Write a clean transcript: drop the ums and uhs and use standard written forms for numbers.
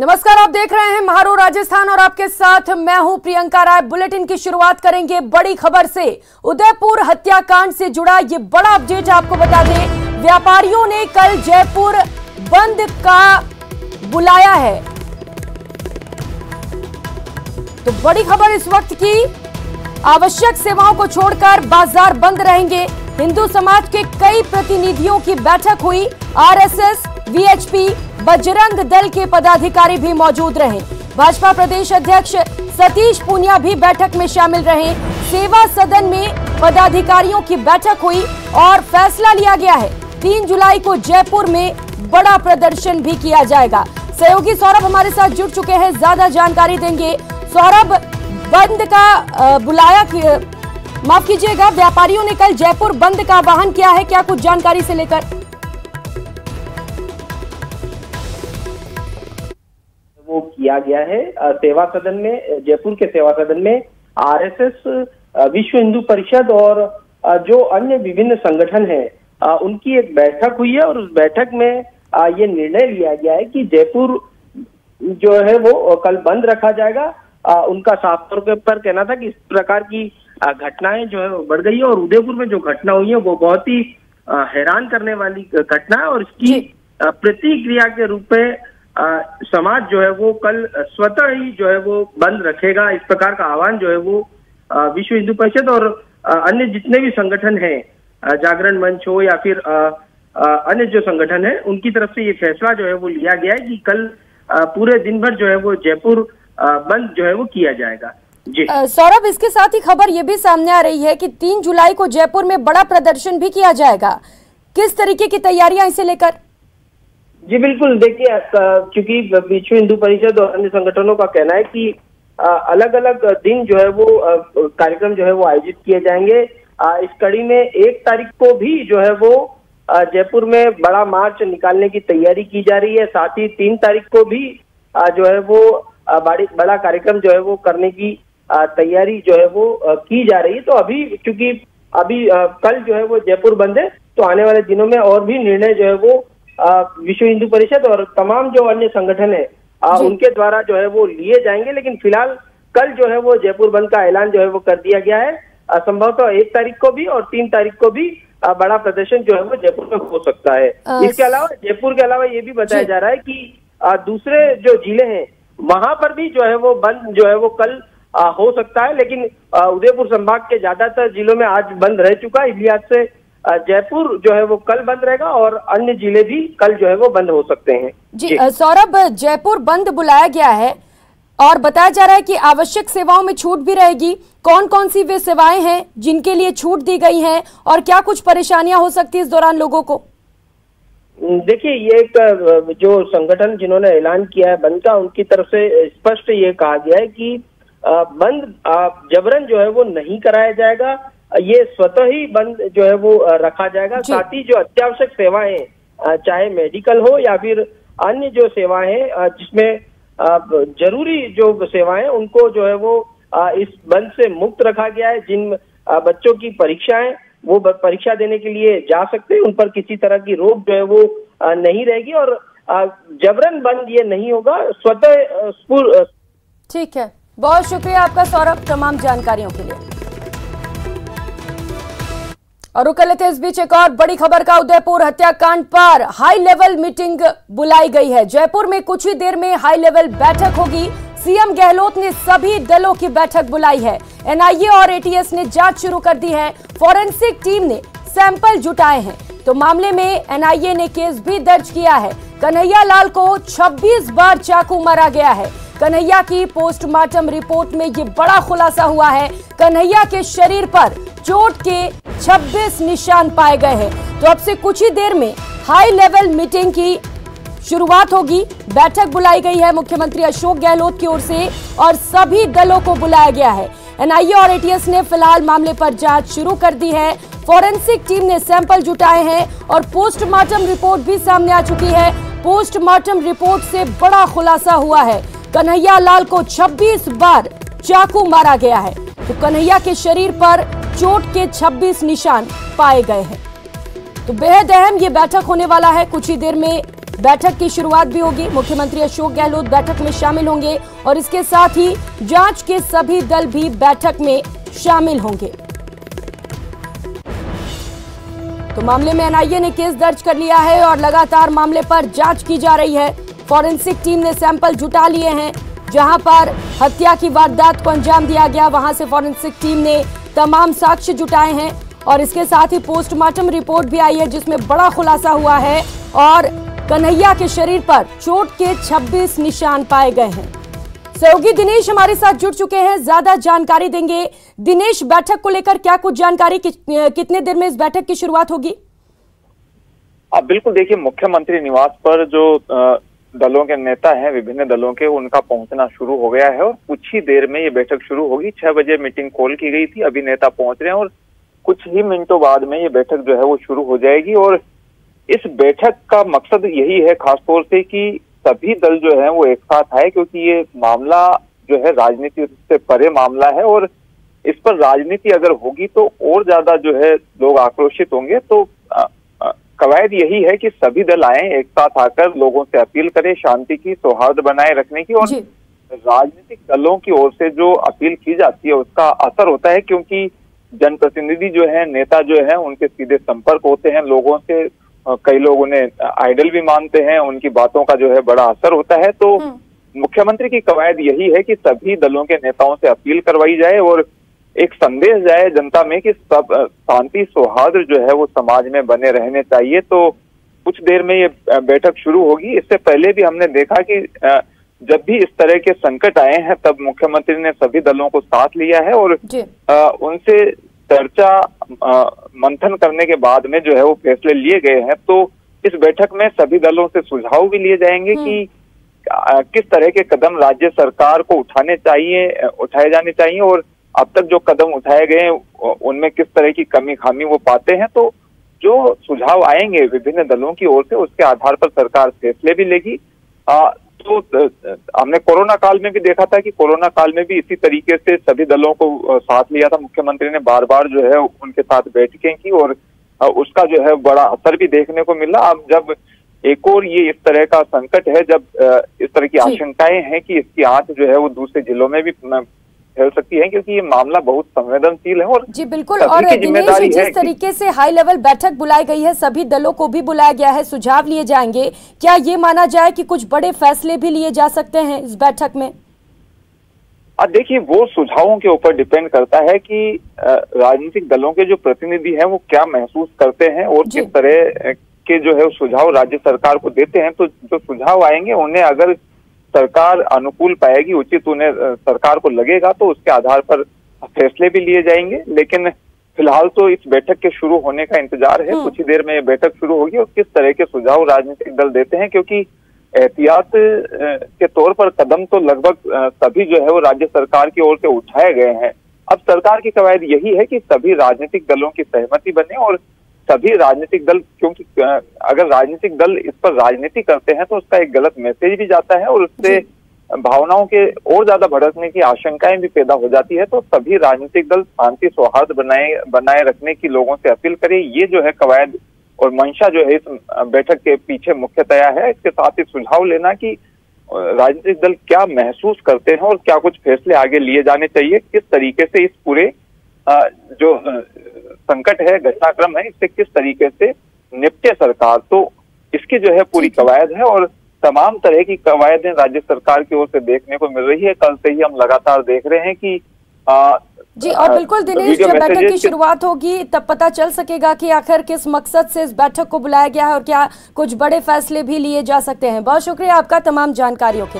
नमस्कार, आप देख रहे हैं महारो राजस्थान और आपके साथ मैं हूं प्रियंका राय। बुलेटिन की शुरुआत करेंगे बड़ी खबर से। उदयपुर हत्याकांड से जुड़ा ये बड़ा अपडेट आपको बता दें। व्यापारियों ने कल जयपुर बंद का बुलाया है। तो बड़ी खबर इस वक्त की, आवश्यक सेवाओं को छोड़कर बाजार बंद रहेंगे। हिंदू समाज के कई प्रतिनिधियों की बैठक हुई। आरएसएस, वीएचपी, बजरंग दल के पदाधिकारी भी मौजूद रहे। भाजपा प्रदेश अध्यक्ष सतीश पूनिया भी बैठक में शामिल रहे। सेवा सदन में पदाधिकारियों की बैठक हुई और फैसला लिया गया है 3 जुलाई को जयपुर में बड़ा प्रदर्शन भी किया जाएगा। सहयोगी सौरभ हमारे साथ जुड़ चुके हैं, ज्यादा जानकारी देंगे। सौरभ, बंद का बुलाया, माफ कीजिएगा, व्यापारियों ने कल जयपुर बंद का आह्वान किया है, क्या कुछ जानकारी से लेकर? वो किया गया है सेवा सदन में, जयपुर के सेवा सदन में आरएसएस, विश्व हिंदू परिषद और जो अन्य विभिन्न संगठन हैं उनकी एक बैठक हुई है और उस बैठक में ये निर्णय लिया गया है कि जयपुर जो है वो कल बंद रखा जाएगा। उनका साफ तौर पर कहना था कि इस प्रकार की घटनाएं जो है वो बढ़ गई है और उदयपुर में जो घटना हुई है वो बहुत ही हैरान करने वाली घटना है और इसकी प्रतिक्रिया के रूप में समाज जो है वो कल स्वतः ही जो है वो बंद रखेगा। इस प्रकार का आह्वान जो है वो विश्व हिंदू परिषद और अन्य जितने भी संगठन हैं, जागरण मंच हो या फिर अन्य जो संगठन है, उनकी तरफ से ये फैसला जो है वो लिया गया है कि कल पूरे दिन भर जो है वो जयपुर बंद जो है वो किया जाएगा। जी सौरभ, इसके साथ ही खबर ये भी सामने आ रही है कि 3 जुलाई को जयपुर में बड़ा प्रदर्शन भी किया जाएगा। किस तरीके की तैयारियां इसे लेकर? जी बिल्कुल, देखिए क्योंकि विश्व हिंदू परिषद और अन्य संगठनों का कहना है कि अलग अलग दिन जो है वो कार्यक्रम जो है वो आयोजित किए जाएंगे। इस कड़ी में 1 तारीख को भी जो है वो जयपुर में बड़ा मार्च निकालने की तैयारी की जा रही है। साथ ही 3 तारीख को भी जो है वो बड़ा कार्यक्रम जो है वो करने की तैयारी जो है वो की जा रही है। तो अभी क्योंकि अभी कल जो है वो जयपुर बंद है, तो आने वाले दिनों में और भी निर्णय जो है वो विश्व हिंदू परिषद और तमाम जो अन्य संगठन है उनके द्वारा जो है वो लिए जाएंगे। लेकिन फिलहाल कल जो है वो जयपुर बंद का ऐलान जो है वो कर दिया गया है। संभवतः 1 तारीख को भी और 3 तारीख को भी बड़ा प्रदर्शन जो है वो जयपुर में हो सकता है। इसके अलावा जयपुर के अलावा ये भी बताया जा रहा है कि दूसरे जो जिले हैं वहां पर भी जो है वो बंद जो है वो कल हो सकता है। लेकिन उदयपुर संभाग के ज्यादातर जिलों में आज बंद रह चुका है, इसलिए आज से जयपुर जो है वो कल बंद रहेगा और अन्य जिले भी कल जो है वो बंद हो सकते हैं। जी सौरभ, जयपुर बंद बुलाया गया है और बताया जा रहा है कि आवश्यक सेवाओं में छूट भी रहेगी। कौन कौन सी वे सेवाएं हैं जिनके लिए छूट दी गई है और क्या कुछ परेशानियां हो सकती है इस दौरान लोगों को? देखिए, ये एक जो संगठन जिन्होंने ऐलान किया है बंद का, उनकी तरफ से स्पष्ट ये कहा गया है कि बंद जबरन जो है वो नहीं कराया जाएगा, ये स्वतः ही बंद जो है वो रखा जाएगा। साथ ही जो अत्यावश्यक सेवाएं, चाहे मेडिकल हो या फिर अन्य जो सेवाएं हैं जिसमें जरूरी जो सेवाएं, उनको जो है वो इस बंद से मुक्त रखा गया है। जिन बच्चों की परीक्षाएं वो परीक्षा देने के लिए जा सकते हैं, उन पर किसी तरह की रोक जो है वो नहीं रहेगी और जबरन बंद ये नहीं होगा, स्वतः। ठीक है, बहुत शुक्रिया आपका सौरभ तमाम जानकारियों के लिए। और रुक लेते इस बीच एक और बड़ी खबर का। उदयपुर हत्याकांड पर हाई लेवल मीटिंग बुलाई गई है। जयपुर में कुछ ही देर में हाई लेवल बैठक होगी। सीएम गहलोत ने सभी दलों की बैठक बुलाई है। एनआईए और एटीएस ने जांच शुरू कर दी है। फॉरेंसिक टीम ने सैंपल जुटाए हैं, तो मामले में एनआईए ने केस भी दर्ज किया है। कन्हैया लाल को 26 बार चाकू मारा गया है। कन्हैया की पोस्टमार्टम रिपोर्ट में ये बड़ा खुलासा हुआ है। कन्हैया के शरीर पर चोट के 26 निशान पाए गए हैं। तो अब से कुछ ही देर में हाई लेवल मीटिंग की शुरुआत होगी। बैठक बुलाई गई है मुख्यमंत्री अशोक गहलोत की ओर से और सभी दलों को बुलाया गया है। एनआईए और एटीएस ने फिलहाल मामले पर जांच शुरू कर दी है। फॉरेंसिक टीम ने सैंपल जुटाए हैं और पोस्टमार्टम रिपोर्ट भी सामने आ चुकी है। पोस्टमार्टम रिपोर्ट से बड़ा खुलासा हुआ है। कन्हैया लाल को 26 बार चाकू मारा गया है, तो कन्हैया के शरीर पर चोट के 26 निशान पाए गए हैं। तो बेहद अहम ये बैठक होने वाला है। कुछ ही देर में बैठक की शुरुआत भी होगी। मुख्यमंत्री अशोक गहलोत बैठक में शामिल होंगे और इसके साथ ही जांच के सभी दल भी बैठक में शामिल होंगे। तो मामले में एनआईए ने केस दर्ज कर लिया है और लगातार मामले पर जांच की जा रही है। फॉरेंसिक टीम ने सैंपल जुटा लिए हैं। जहां पर हत्या की वारदात को अंजाम दिया गया, वहां से फॉरेंसिक टीम ने तमाम साक्ष्य जुटाए हैं और इसके साथ ही पोस्टमार्टम रिपोर्ट भी आई है जिसमें बड़ा खुलासा हुआ है और कन्हैया के शरीर पर चोट के 26 निशान पाए गए हैं। सहयोगी दिनेश हमारे साथ जुड़ चुके हैं, ज्यादा जानकारी देंगे। दिनेश, बैठक को लेकर क्या कुछ जानकारी, कितने देर में इस बैठक की शुरुआत होगी? बिल्कुल, देखिए, मुख्यमंत्री निवास पर जो दलों के नेता हैं, विभिन्न दलों के, उनका पहुंचना शुरू हो गया है और कुछ ही देर में ये बैठक शुरू होगी। 6 बजे मीटिंग कॉल की गई थी, अभी नेता पहुंच रहे हैं और कुछ ही मिनटों बाद में ये बैठक जो है वो शुरू हो जाएगी। और इस बैठक का मकसद यही है खासतौर से कि सभी दल जो है वो एक साथ आए, क्योंकि ये मामला जो है राजनीति से परे मामला है और इस पर राजनीति अगर होगी तो और ज्यादा जो है लोग आक्रोशित होंगे। तो कवायद यही है कि सभी दल आए, एक साथ आकर लोगों से अपील करें शांति की, सौहार्द बनाए रखने की। और राजनीतिक दलों की ओर से जो अपील की जाती है उसका असर होता है, क्योंकि जनप्रतिनिधि जो है, नेता जो है, उनके सीधे संपर्क होते हैं लोगों से। कई लोग उन्हें आइडल भी मानते हैं, उनकी बातों का जो है बड़ा असर होता है। तो मुख्यमंत्री की कवायद यही है कि सभी दलों के नेताओं से अपील करवाई जाए और एक संदेश जाए जनता में कि सब शांति सौहार्द जो है वो समाज में बने रहने चाहिए। तो कुछ देर में ये बैठक शुरू होगी। इससे पहले भी हमने देखा कि जब भी इस तरह के संकट आए हैं तब मुख्यमंत्री ने सभी दलों को साथ लिया है और उनसे चर्चा मंथन करने के बाद में जो है वो फैसले लिए गए हैं। तो इस बैठक में सभी दलों से सुझाव भी लिए जाएंगे कि किस तरह के कदम राज्य सरकार को उठाए जाने चाहिए और अब तक जो कदम उठाए गए हैं उनमें किस तरह की कमी खामी वो पाते हैं। तो जो सुझाव आएंगे विभिन्न दलों की ओर से उसके आधार पर सरकार फैसले भी लेगी। तो हमने कोरोना काल में भी देखा था कि कोरोना काल में भी इसी तरीके से सभी दलों को साथ लिया था। मुख्यमंत्री ने बार बार जो है उनके साथ बैठकें की और उसका जो है बड़ा असर भी देखने को मिला। अब जब एक और ये इस तरह का संकट है, जब इस तरह की आशंकाएं हैं कि इसकी आंच जो है वो दूसरे जिलों में भी फैल सकती है, क्योंकि ये मामला बहुत संवेदनशील है। और जी बिल्कुल, और दिनेश, जिस तरीके से हाई लेवल बैठक बुलाई गई है, सभी दलों को भी बुलाया गया है, सुझाव लिए जाएंगे, क्या ये माना जाए कि कुछ बड़े फैसले भी लिए जा सकते हैं इस बैठक में? देखिए, वो सुझावों के ऊपर डिपेंड करता है कि राजनीतिक दलों के जो प्रतिनिधि हैं वो क्या महसूस करते हैं और किस तरह के जो है सुझाव राज्य सरकार को देते हैं। तो जो सुझाव आएंगे उन्हें अगर सरकार अनुकूल पाएगी, उचित उन्हें सरकार को लगेगा, तो उसके आधार पर फैसले भी लिए जाएंगे। लेकिन फिलहाल तो इस बैठक के शुरू होने का इंतजार है। कुछ ही देर में ये बैठक शुरू होगी और किस तरह के सुझाव राजनीतिक दल देते हैं, क्योंकि एहतियात के तौर पर कदम तो लगभग सभी जो है वो राज्य सरकार की ओर से उठाए गए हैं। अब सरकार की कवायद यही है कि सभी राजनीतिक दलों की सहमति बने और सभी राजनीतिक दल, क्योंकि अगर राजनीतिक दल इस पर राजनीति करते हैं तो उसका एक गलत मैसेज भी जाता है और उससे भावनाओं के और ज्यादा भड़कने की आशंकाएं भी पैदा हो जाती है। तो सभी राजनीतिक दल शांति सौहार्द बनाए रखने की लोगों से अपील करें। ये जो है कवायद और मंशा जो है इस बैठक के पीछे मुख्यतया है। इसके साथ ही सुझाव लेना कि राजनीतिक दल क्या महसूस करते हैं और क्या कुछ फैसले आगे लिए जाने चाहिए, किस तरीके से इस पूरे जो संकट है, घटनाक्रम है, इससे किस तरीके से निपटे सरकार। तो इसकी जो है पूरी कवायद है और तमाम तरह की कवायदें राज्य सरकार की ओर से देखने को मिल रही है। कल से ही हम लगातार देख रहे हैं कि जी, और बिल्कुल दिनेश, जब बैठक की शुरुआत होगी तब पता चल सकेगा कि आखिर किस मकसद से इस बैठक को बुलाया गया है और क्या कुछ बड़े फैसले भी लिए जा सकते हैं। बहुत शुक्रिया आपका तमाम जानकारियों के लिए।